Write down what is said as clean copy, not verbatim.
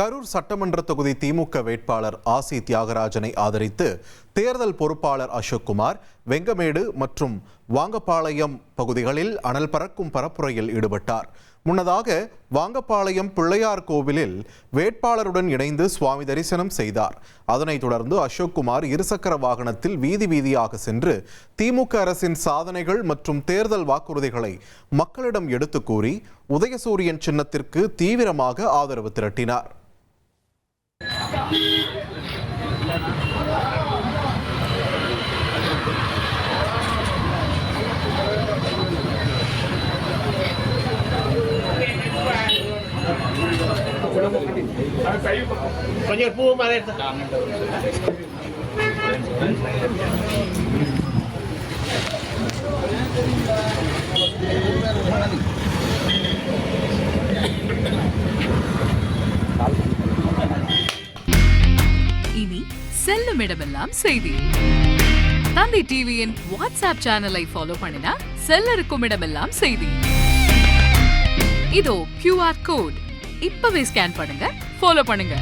கரூர் சட்டமன்ற தொகுதி திமுக வேட்பாளர் ஆசி தியாகராஜனை ஆதரித்து தேர்தல் பொறுப்பாளர் அசோக்குமார் வெங்கமேடு மற்றும் வாங்கப்பாளையம் பகுதிகளில் அனல் பறக்கும் பரப்புரையில் ஈடுபட்டார். முன்னதாக வாங்கப்பாளையம் பிள்ளையார் கோவிலில் வேட்பாளருடன் இணைந்து சுவாமி தரிசனம் செய்தார். அதனைத் தொடர்ந்து அசோக்குமார் இருசக்கர வாகனத்தில் வீதி வீதியாக சென்று திமுக அரசின் சாதனைகள் மற்றும் தேர்தல் வாக்குறுதிகளை மக்களிடம் எடுத்து கூறி உதயசூரியன் சின்னத்திற்கு தீவிரமாக ஆதரவு திரட்டினார். கொஞ்சம் பூ மாதிரி இனி செல்லும் இடமெல்லாம் செய்தி. தந்தை டிவியின் வாட்ஸ்அப் சேனலை ஃபாலோ பண்ணினா செல்ல இருக்கும் இடமெல்லாம் செய்தி. இதோ QR கோட் இப்பவே ஸ்கேன் பண்ணுங்க, ஃபாலோ பண்ணுங்க.